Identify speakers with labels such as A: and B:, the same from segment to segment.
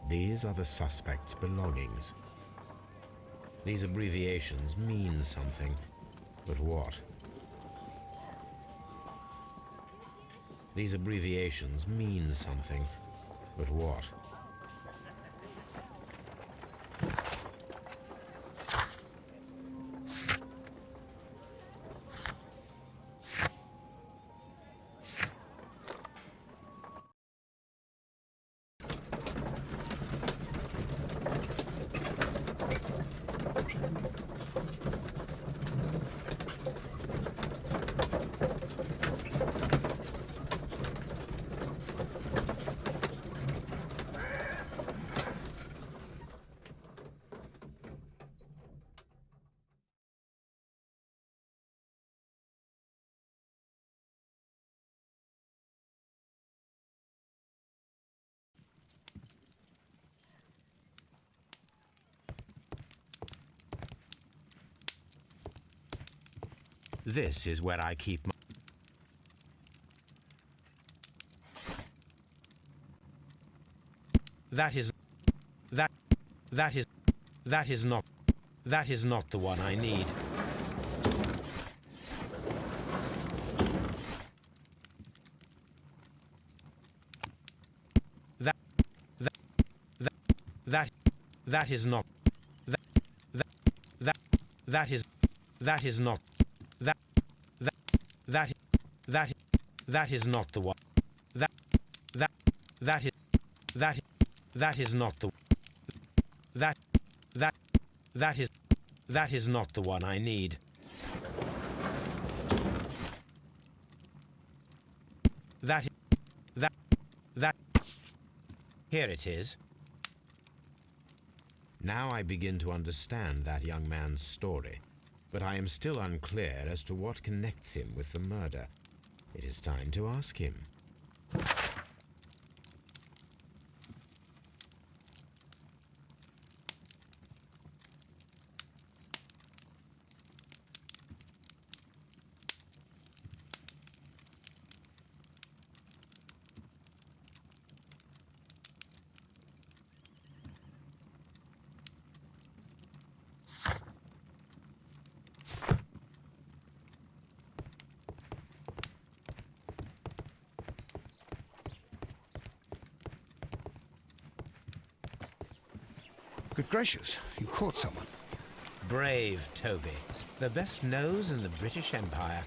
A: These are the suspect's belongings. These abbreviations mean something, but what? These abbreviations mean something, but what? This is where I keep my... That is not the one I need. That is not the one. That is not the one I need. Here it is. Now I begin to understand that young man's story, but I am still unclear as to what connects him with the murder. It is time to ask him.
B: Good gracious, you caught someone.
A: Brave Toby, the best nose in the British Empire.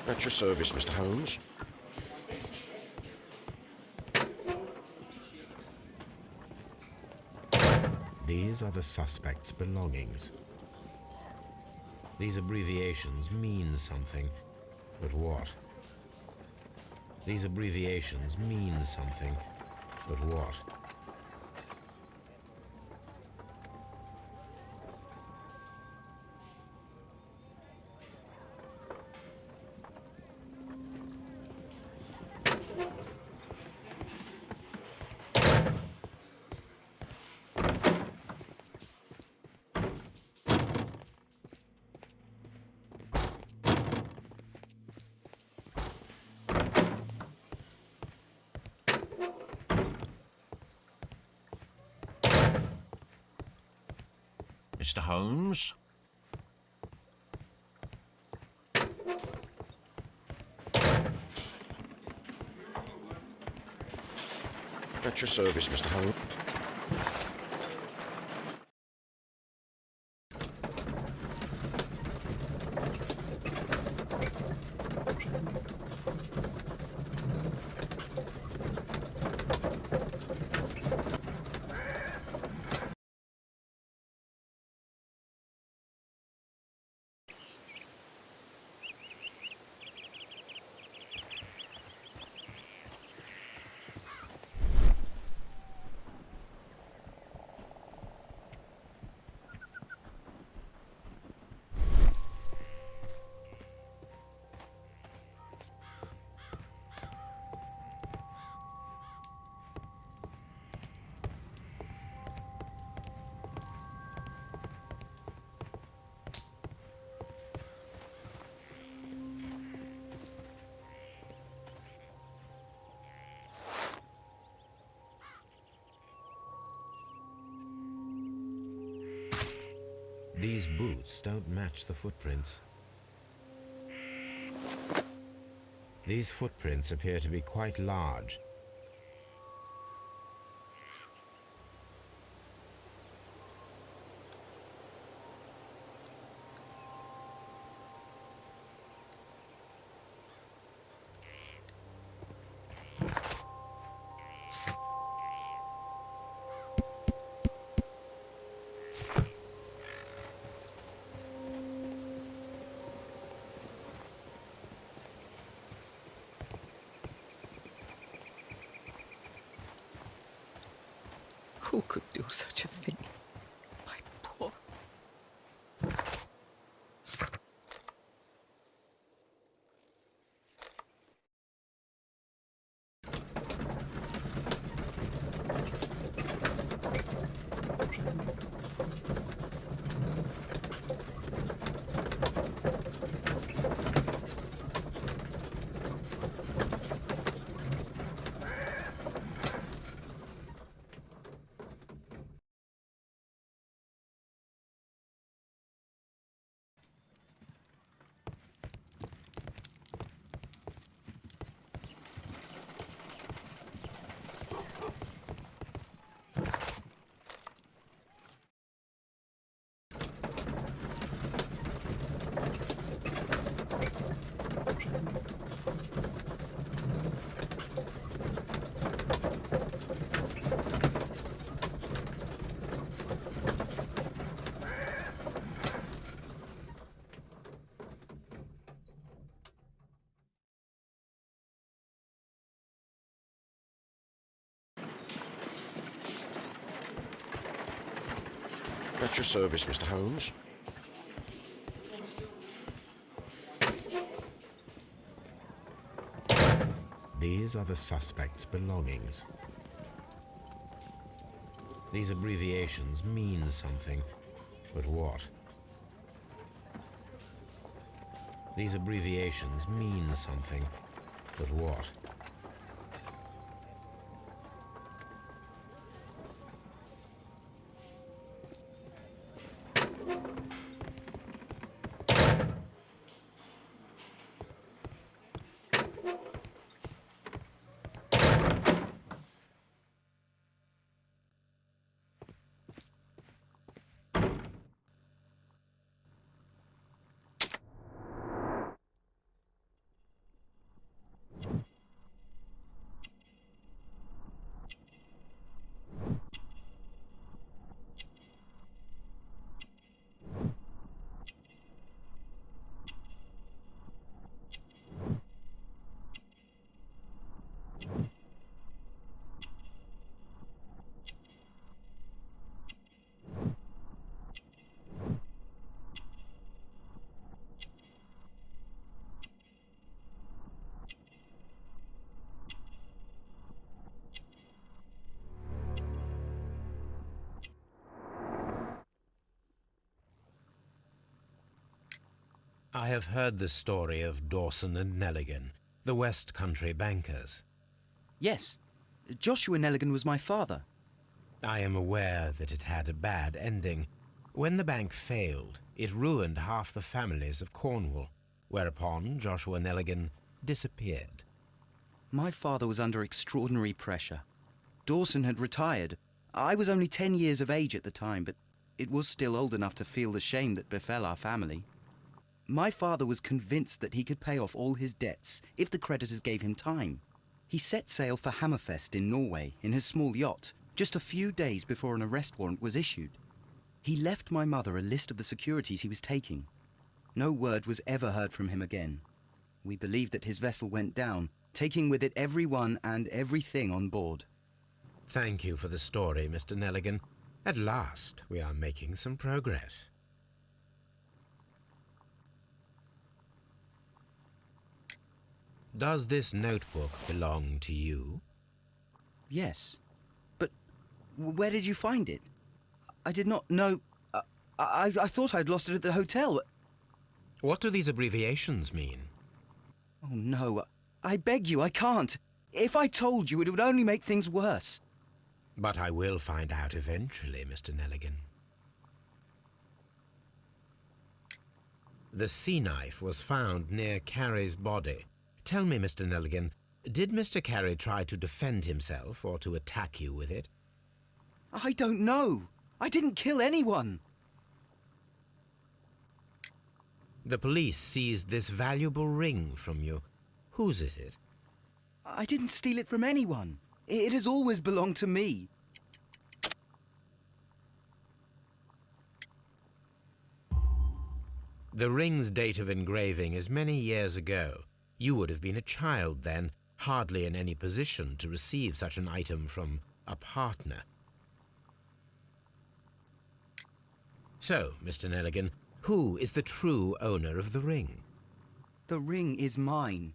C: At your service, Mr. Holmes.
A: These are the suspect's belongings. These abbreviations mean something, but what? These abbreviations mean something, but what?
C: Mr. Holmes? At your service, Mr. Holmes.
A: These boots don't match the footprints. These footprints appear to be quite large.
D: Who could do such a thing? My poor...
C: At your service, Mr. Holmes.
A: These are the suspect's belongings. These abbreviations mean something, but what? These abbreviations mean something, but what? I have heard the story of Dawson and Nelligan, the West Country bankers.
D: Yes, Joshua Nelligan was my father.
A: I am aware that it had a bad ending. When the bank failed, it ruined half the families of Cornwall, whereupon Joshua Nelligan disappeared.
D: My father was under extraordinary pressure. Dawson had retired. I was only 10 years of age at the time, but it was still old enough to feel the shame that befell our family. My father was convinced that he could pay off all his debts if the creditors gave him time. He set sail for Hammerfest in Norway in his small yacht, just a few days before an arrest warrant was issued. He left my mother a list of the securities he was taking. No word was ever heard from him again. We believe that his vessel went down, taking with it everyone and everything on board.
A: Thank you for the story, Mr. Nelligan. At last, we are making some progress. Does this notebook belong to you?
D: Yes. But where did you find it? I did not know... I thought I'd lost it at the hotel.
A: What do these abbreviations mean?
D: Oh, no. I beg you, I can't. If I told you, it would only make things worse.
A: But I will find out eventually, Mr. Nelligan. The sea knife was found near Carey's body. Tell me, Mr. Nelligan, did Mr. Carey try to defend himself or to attack you with it?
D: I don't know. I didn't kill anyone.
A: The police seized this valuable ring from you. Whose is it?
D: I didn't steal it from anyone. It has always belonged to me.
A: The ring's date of engraving is many years ago. You would have been a child then, hardly in any position to receive such an item from a partner. So, Mr. Nelligan, who is the true owner of the ring?
D: The ring is mine.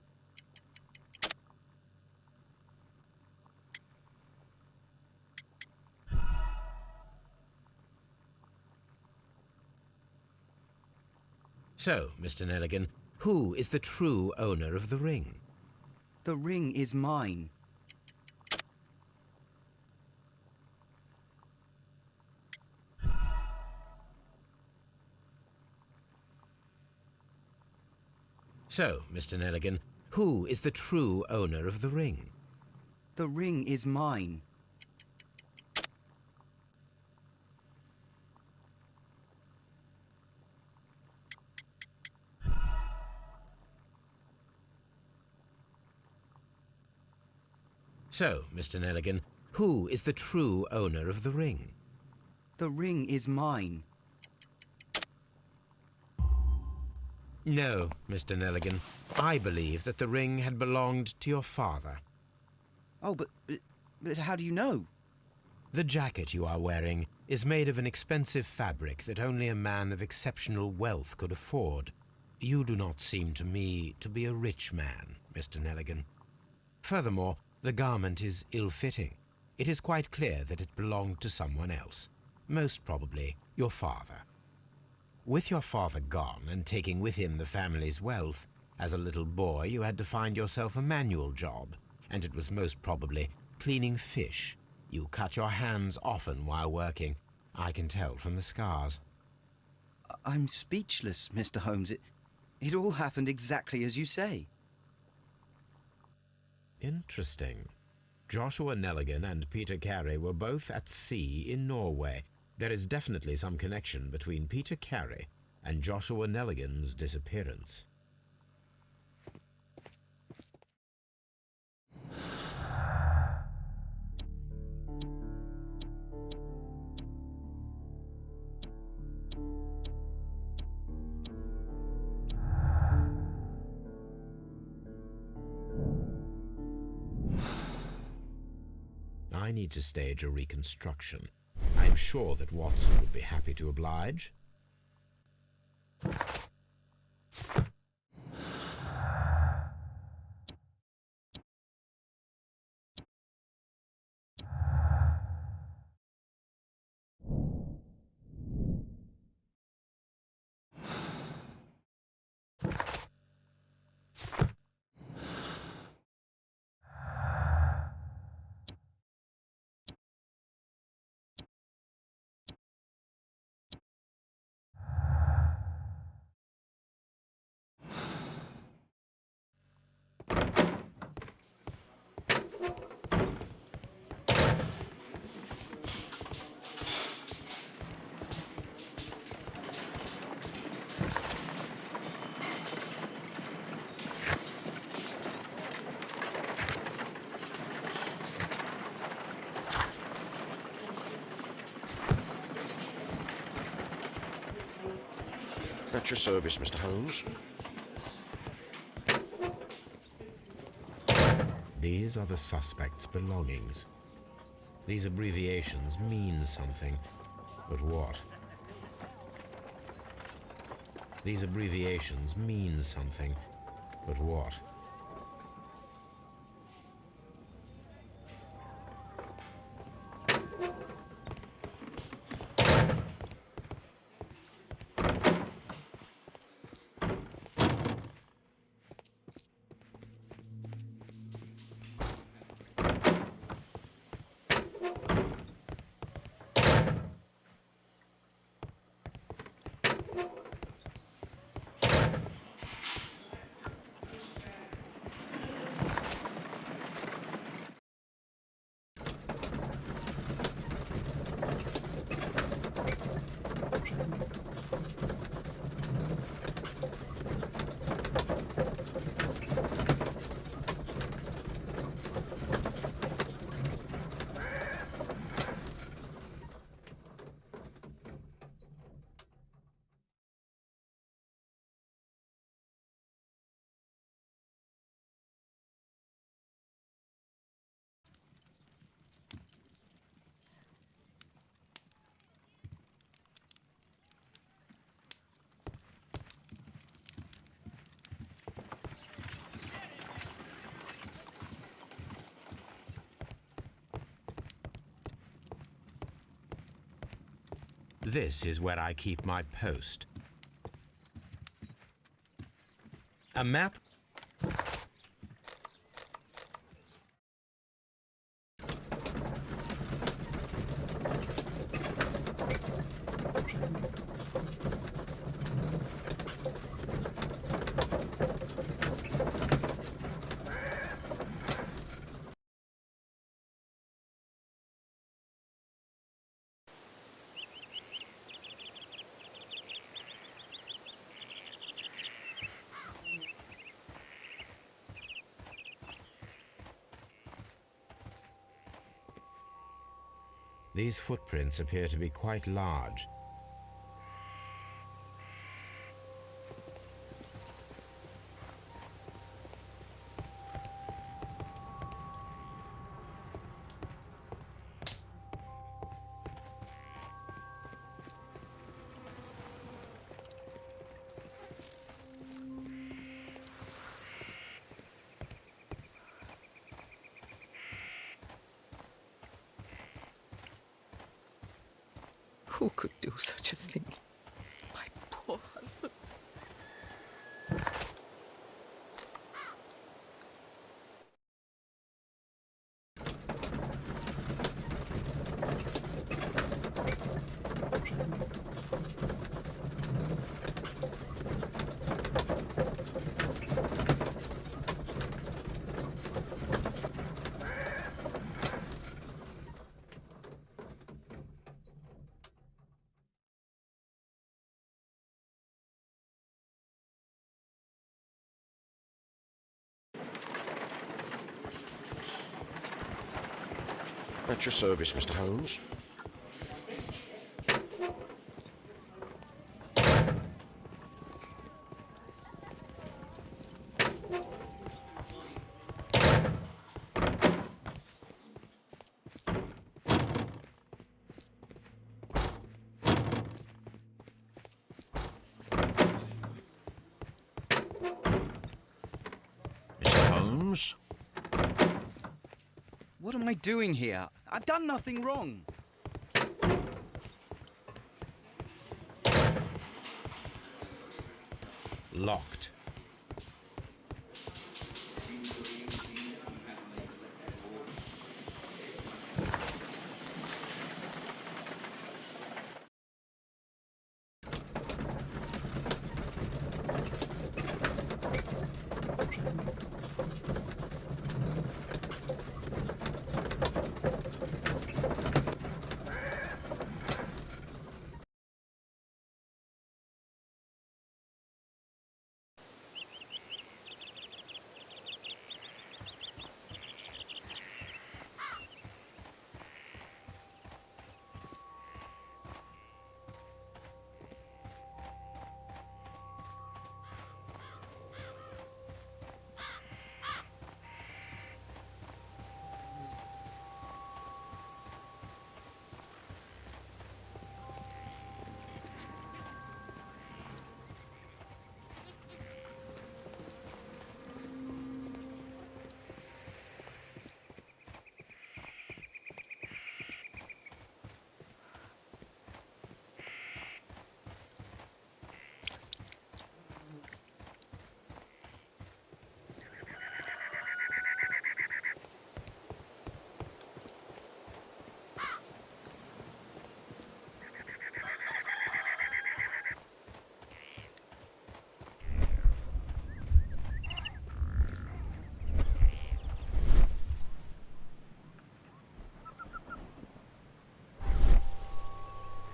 A: So, Mr. Nelligan, who is the true owner of the ring?
D: The ring is mine.
A: So, Mr. Nelligan, who is the true owner of the ring?
D: The ring is mine.
A: So, Mr. Nelligan, who is the true owner of the ring?
D: The ring is mine.
A: No, Mr. Nelligan. I believe that the ring had belonged to your father.
D: Oh, but how do you know?
A: The jacket you are wearing is made of an expensive fabric that only a man of exceptional wealth could afford. You do not seem to me to be a rich man, Mr. Nelligan. Furthermore, the garment is ill-fitting. It is quite clear that it belonged to someone else, most probably your father. With your father gone and taking with him the family's wealth, as a little boy you had to find yourself a manual job, and it was most probably cleaning fish. You cut your hands often while working. I can tell from the scars.
D: I'm speechless, Mr. Holmes. It all happened exactly as you say.
A: Interesting. Joshua Nelligan and Peter Carey were both at sea in Norway. There is definitely some connection between Peter Carey and Joshua Nelligan's disappearance. I need to stage a reconstruction. I'm sure that Watson would be happy to oblige.
C: At your service, Mr. Holmes.
A: These are the suspect's belongings. These abbreviations mean something, but what? These abbreviations mean something, but what? This is where I keep my post. A map? These footprints appear to be quite large.
E: Who could do such a thing? My poor husband.
C: At your service, Mr. Holmes. Mr. Holmes?
D: What am I doing here? I've done nothing wrong.
A: Locked.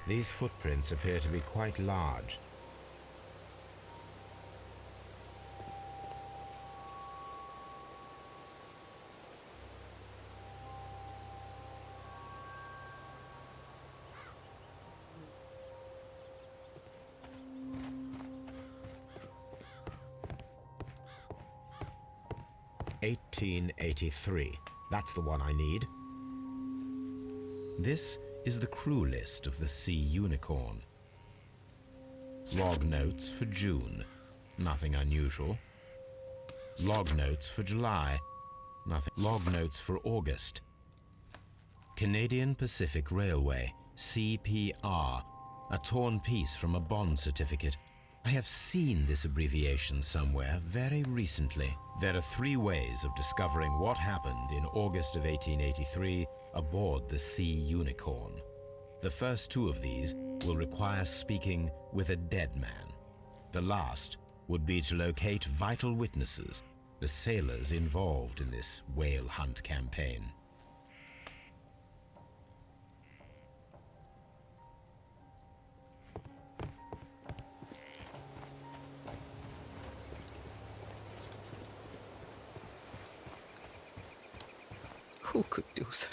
A: These footprints appear to be quite large. "1883. That's the one I need. This is the crew list of the Sea Unicorn. Log notes for June. Nothing unusual. Log notes for July. Nothing. Log notes for August. Canadian Pacific Railway, CPR. A torn piece from a bond certificate. I have seen this abbreviation somewhere very recently. There are 3 ways of discovering what happened in August of 1883 aboard the Sea Unicorn. The first 2 of these will require speaking with a dead man. The last would be to locate vital witnesses, the sailors involved in this whale hunt campaign.
E: Who could do such?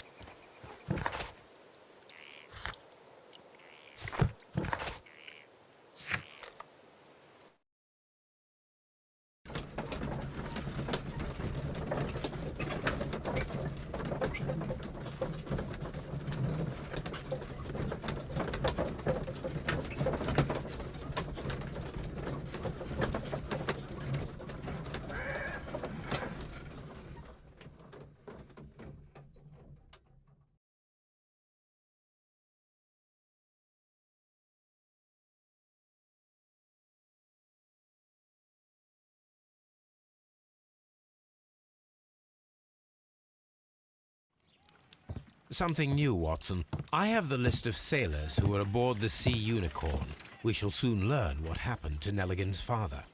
A: Something new, Watson. I have the list of sailors who were aboard the Sea Unicorn. We shall soon learn what happened to Nelligan's father.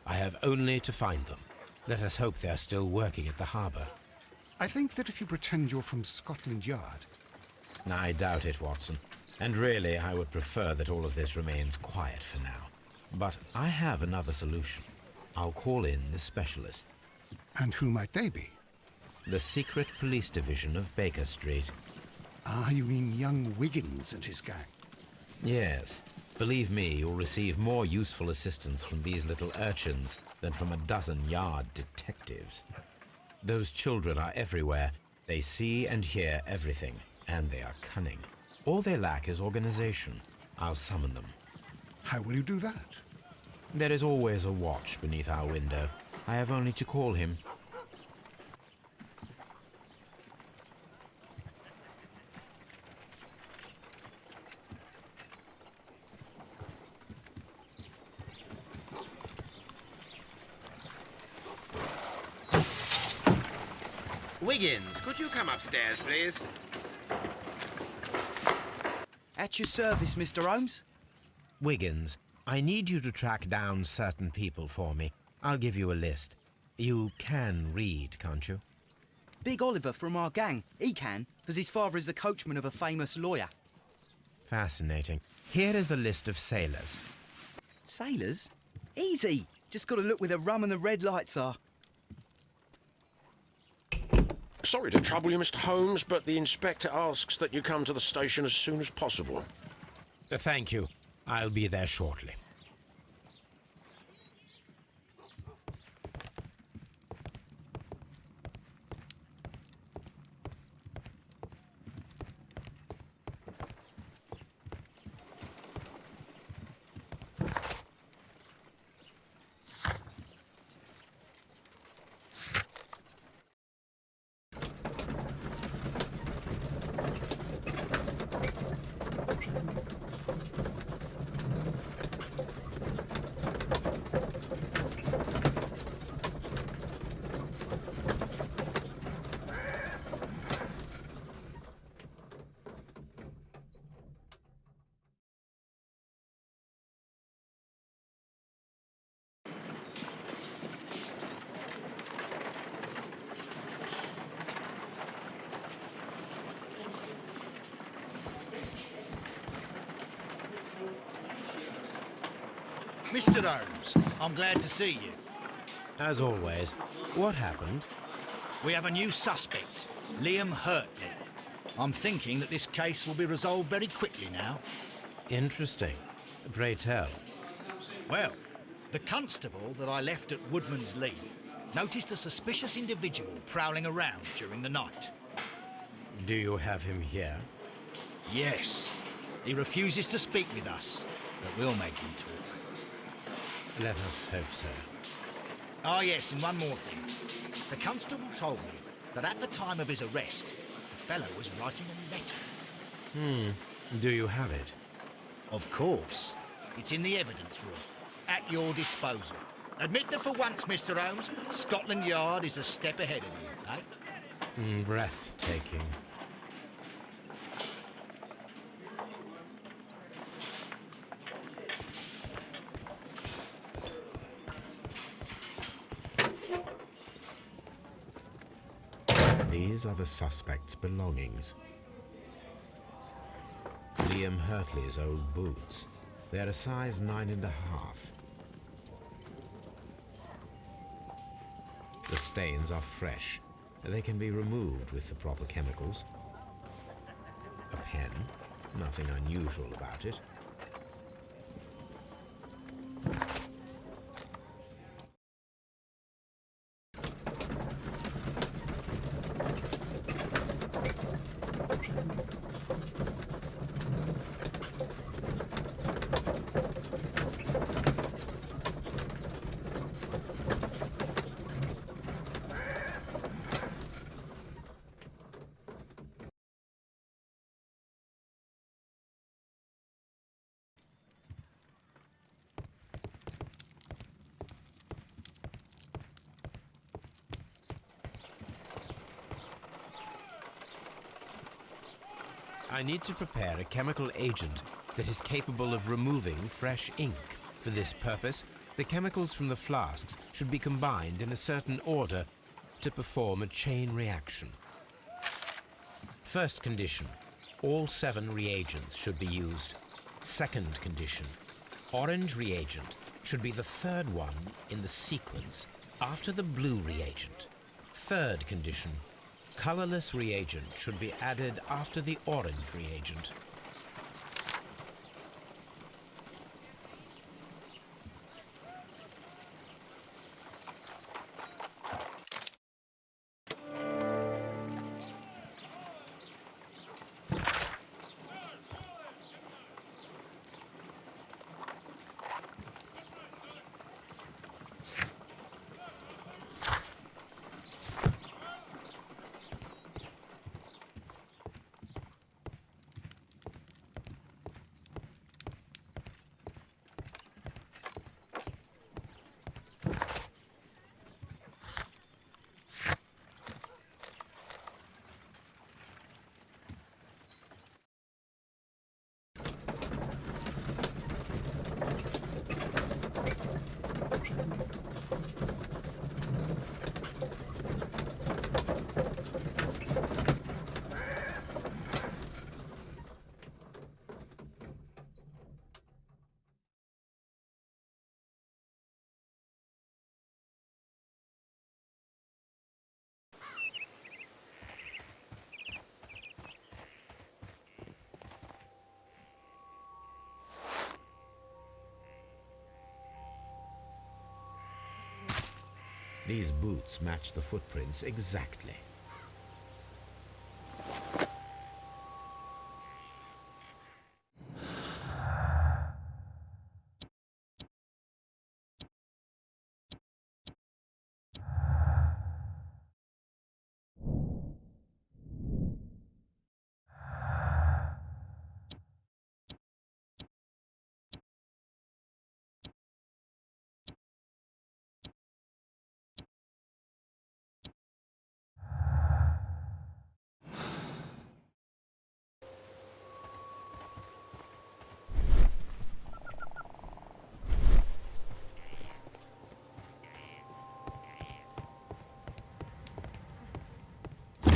A: I have only to find them. Let us hope they're still working at the harbour.
B: I think that if you pretend you're from Scotland Yard...
A: I doubt it, Watson. And really, I would prefer that all of this remains quiet for now. But I have another solution. I'll call in the specialist.
B: And who might they be?
A: The secret police division of Baker Street.
B: Ah, you mean young Wiggins and his gang?
A: Yes. Believe me, you'll receive more useful assistance from these little urchins than from a dozen yard detectives. Those children are everywhere. They see and hear everything, and they are cunning. All they lack is organization. I'll summon them.
B: How will you do that?
A: There is always a watch beneath our window. I have only to call him.
F: Wiggins, could you come upstairs, please?
D: At your service, Mr. Holmes.
A: Wiggins, I need you to track down certain people for me. I'll give you a list. You can read, can't you?
D: Big Oliver from our gang. He can, because his father is the coachman of a famous lawyer.
A: Fascinating. Here is the list of sailors.
D: Sailors? Easy. Just got to look where the rum and the red lights are.
C: Sorry to trouble you, Mr. Holmes, but the inspector asks that you come to the station as soon as possible.
A: Thank you. I'll be there shortly.
G: Mr. Holmes, I'm glad to see you.
A: As always, what happened?
G: We have a new suspect, Liam Hurtley. I'm thinking that this case will be resolved very quickly now.
A: Interesting. Pray tell.
G: Well, the constable that I left at Woodman's Lee noticed a suspicious individual prowling around during the night.
A: Do you have him here?
G: Yes, he refuses to speak with us, but we'll make him talk.
A: Let us hope so.
G: Ah, yes, and one more thing. The constable told me that at the time of his arrest, the fellow was writing a letter.
A: Do you have it?
G: Of course. It's in the evidence room, at your disposal. Admit that for once, Mr. Holmes, Scotland Yard is a step ahead of you, eh?
A: Breathtaking. These are the suspect's belongings. Liam Hurtley's old boots. They're a size 9.5. The stains are fresh. They can be removed with the proper chemicals. A pen. Nothing unusual about it. I need to prepare a chemical agent that is capable of removing fresh ink. For this purpose, the chemicals from the flasks should be combined in a certain order to perform a chain reaction. First condition, all 7 reagents should be used. Second condition, orange reagent should be the third one in the sequence after the blue reagent. Third condition, colorless reagent should be added after the orange reagent. These boots match the footprints exactly.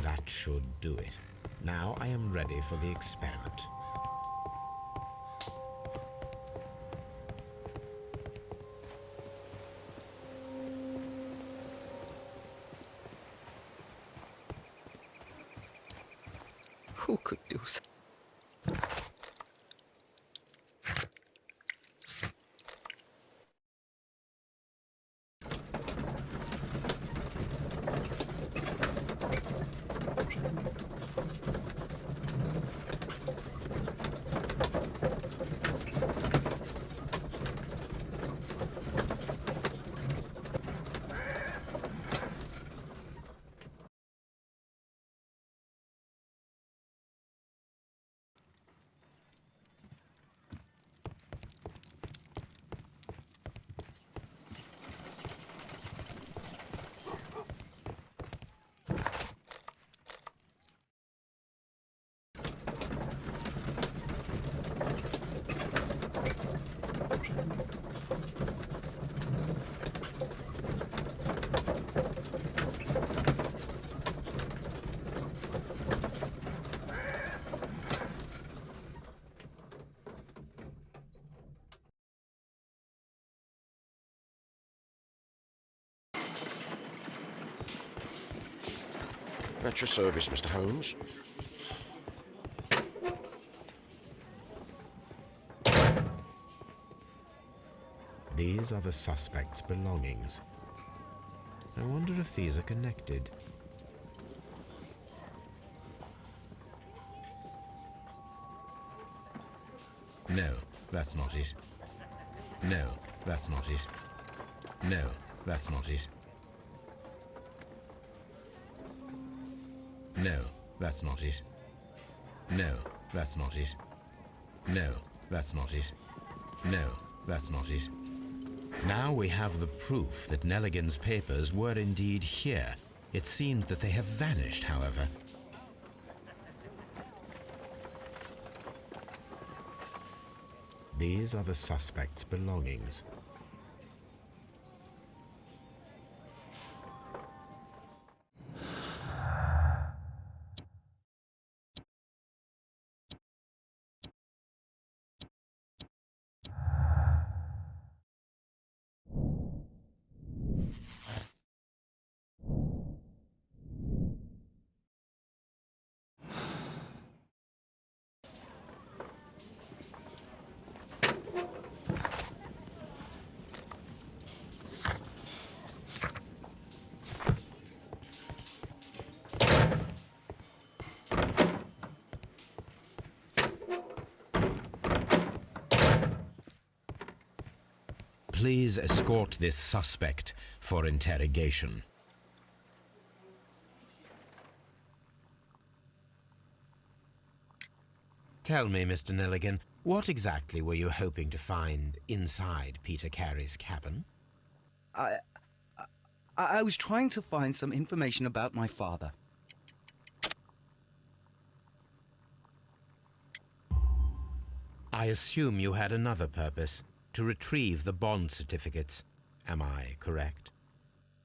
A: That should do it. Now I am ready for the experiment.
E: Who could do so?
C: At your service, Mr. Holmes.
A: These are the suspect's belongings. I wonder if these are connected. No, that's not it. No, that's not it. No, that's not it. No, that's not it. No, that's not it. No, that's not it. No, that's not it. Now we have the proof that Nelligan's papers were indeed here. It seems that they have vanished, however. These are the suspect's belongings. Please escort this suspect for interrogation. Tell me, Mr. Nelligan, what exactly were you hoping to find inside Peter Carey's cabin?
D: I was trying to find some information about my father.
A: I assume you had another purpose, to retrieve the bond certificates. Am I correct?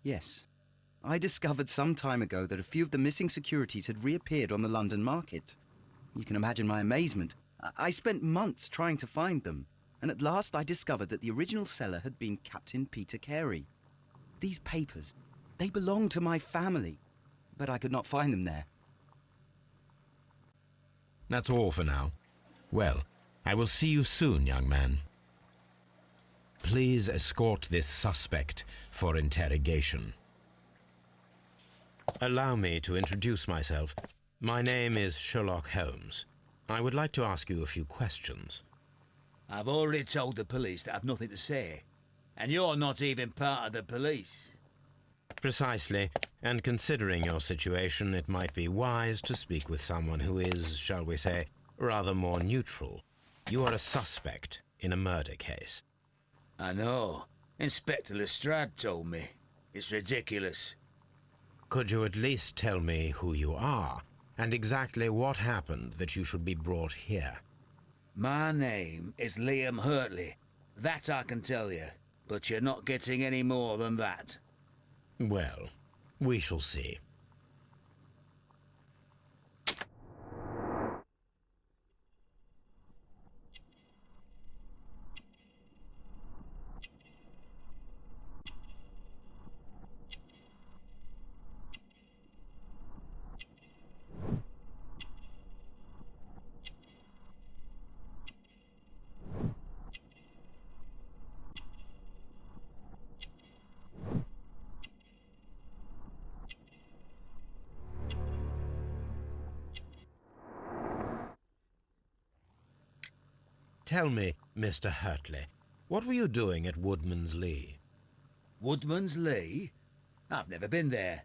D: Yes. I discovered some time ago that a few of the missing securities had reappeared on the London market. You can imagine my amazement. I spent months trying to find them, and at last I discovered that the original seller had been Captain Peter Carey. These papers, they belonged to my family, but I could not find them there.
A: That's all for now. Well, I will see you soon, young man. Please escort this suspect for interrogation. Allow me to introduce myself. My name is Sherlock Holmes. I would like to ask you a few questions.
H: I've already told the police that I've nothing to say. And you're not even part of the police.
A: Precisely, and considering your situation, it might be wise to speak with someone who is, shall we say, rather more neutral. You are a suspect in a murder case.
H: I know. Inspector Lestrade told me. It's ridiculous.
A: Could you at least tell me who you are, and exactly what happened that you should be brought here?
H: My name is Liam Hurtley. That I can tell you. But you're not getting any more than that.
A: Well, we shall see. Tell me, Mr. Hurtley, what were you doing at Woodman's Lee?
H: Woodman's Lee? I've never been there.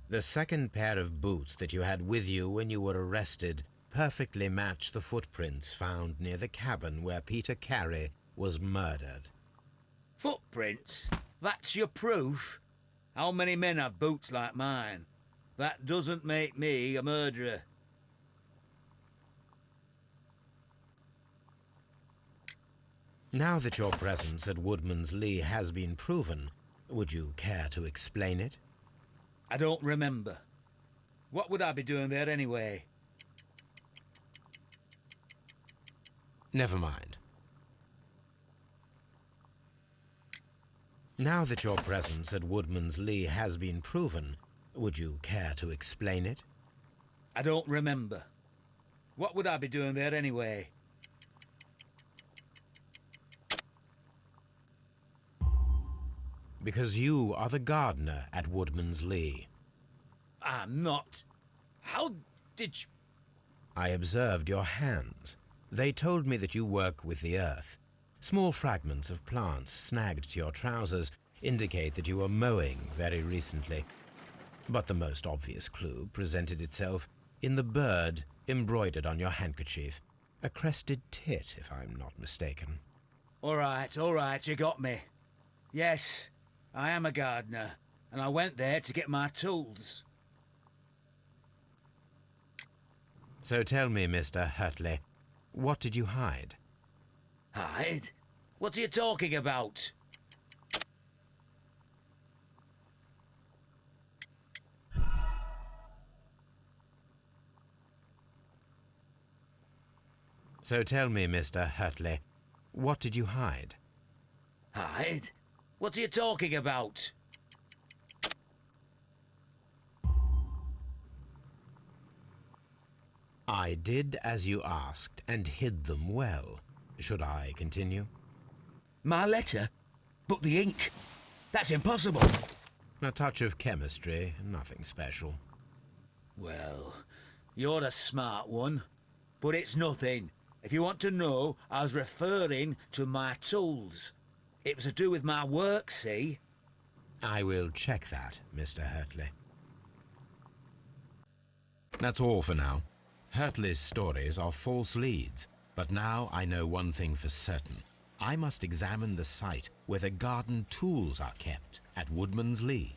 A: The second pair of boots that you had with you when you were arrested perfectly match the footprints found near the cabin where Peter Carey was murdered.
H: Footprints? That's your proof? How many men have boots like mine? That doesn't make me a murderer.
A: Now that your presence at Woodman's Lee has been proven, would you care to explain it?
H: I don't remember. What would I be doing there anyway?
A: Never mind. Now that your presence at Woodman's Lee has been proven, would you care to explain it?
H: I don't remember. What would I be doing there anyway?
A: Because you are the gardener at Woodman's Lee.
H: I'm not. How did you...
A: I observed your hands. They told me that you work with the earth. Small fragments of plants snagged to your trousers indicate that you were mowing very recently. But the most obvious clue presented itself in the bird embroidered on your handkerchief. A crested tit, if I'm not mistaken.
H: All right, you got me. Yes, I am a gardener, and I went there to get my tools.
A: So tell me, Mr. Hurtley, what did you hide?
H: Hide? What are you talking about?
A: So tell me, Mr. Hurtley, what did you hide?
H: Hide? What are you talking about?
A: I did as you asked and hid them well. Should I continue?
H: My letter? But the ink? That's impossible.
A: A touch of chemistry, nothing special.
H: Well, you're a smart one, but it's nothing. If you want to know, I was referring to my tools. It was to do with my work, see?
A: I will check that, Mr. Hurtley. That's all for now. Hurtley's stories are false leads, but now I know one thing for certain. I must examine the site where the garden tools are kept at Woodman's Lee.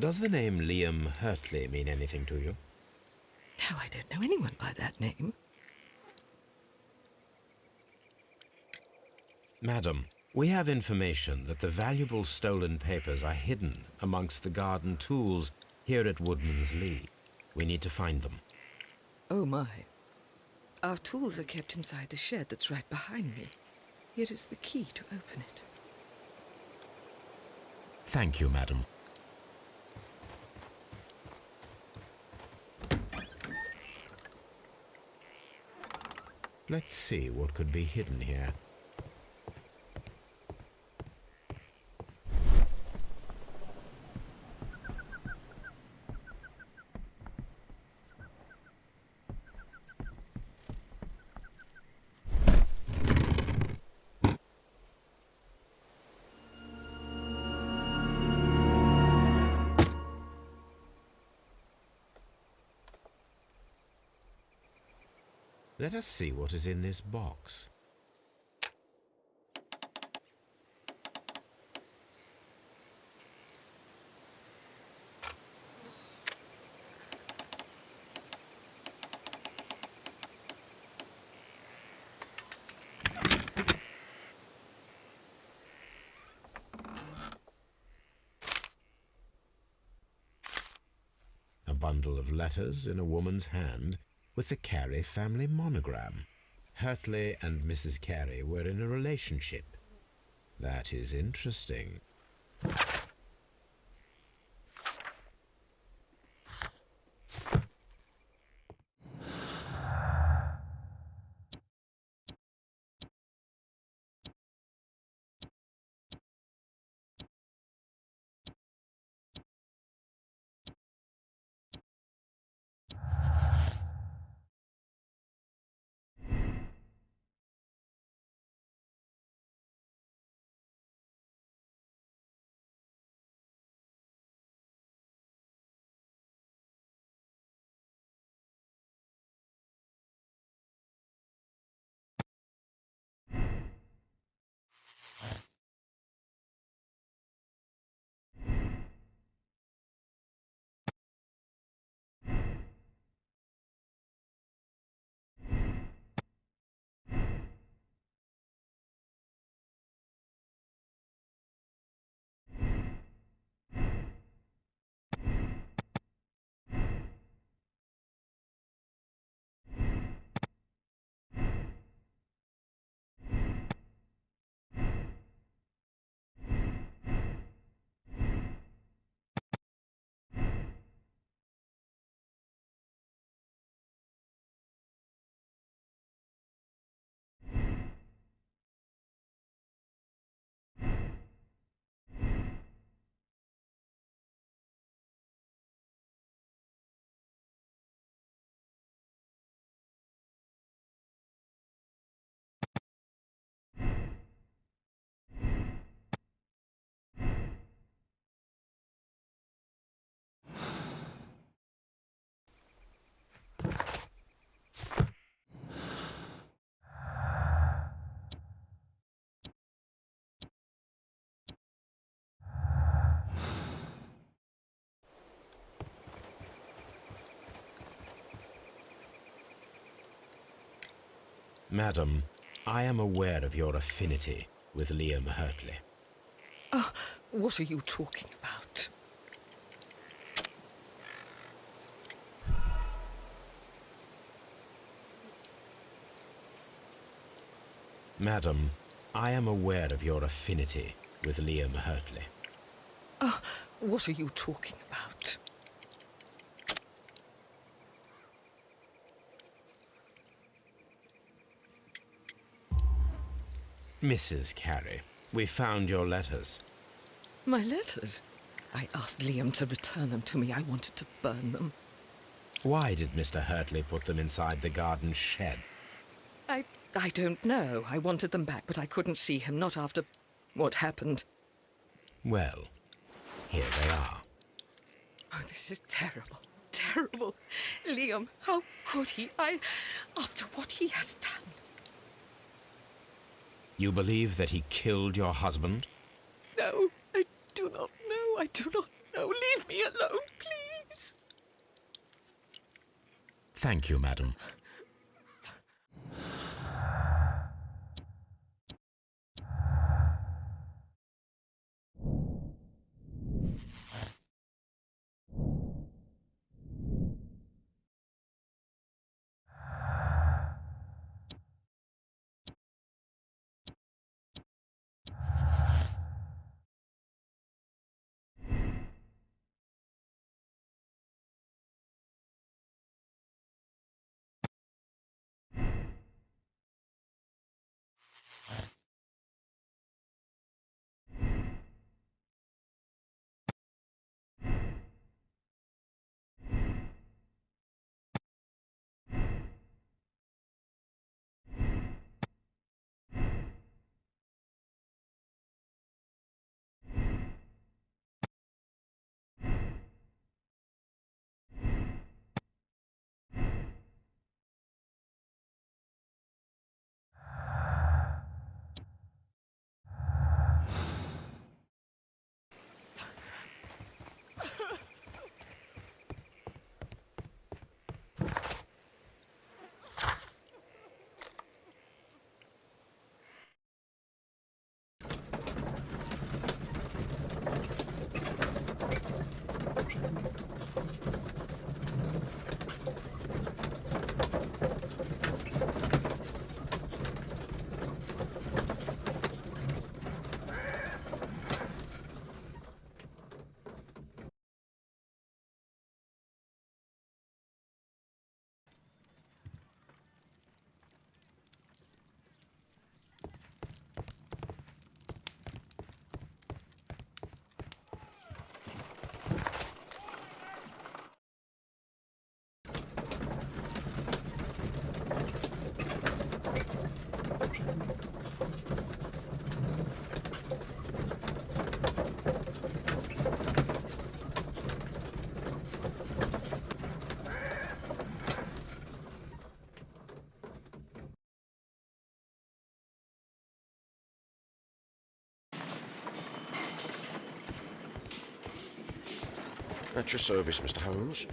A: Does the name Liam Hurtley mean anything to you?
E: No, I don't know anyone by that name.
A: Madam, we have information that the valuable stolen papers are hidden amongst the garden tools here at Woodman's Lee. We need to find them.
E: Oh, my. Our tools are kept inside the shed that's right behind me. Here is the key to open it.
A: Thank you, madam. Let's see what could be hidden here. Let us see what is in this box. A bundle of letters in a woman's hand, with the Carey family monogram. Hurtley and Mrs. Carey were in a relationship. That is interesting. Madam, I am aware of your affinity with Liam Hurtley.
E: Oh, what are you talking about?
A: Madam, I am aware of your affinity with Liam Hurtley.
E: Oh, what are you talking about?
A: Mrs. Carey, we found your letters.
E: My letters? I asked Liam to return them to me. I wanted to burn them.
A: Why did Mr. Hurtley put them inside the garden shed?
E: I don't know. I wanted them back, but I couldn't see him, not after what happened.
A: Well, here they are.
E: Oh, this is terrible. Terrible. Liam, how could he? After what he has done.
A: You believe that he killed your husband?
E: No, I do not know. I do not know. No, leave me alone, please.
A: Thank you, madam.
C: At your service, Mr. Holmes.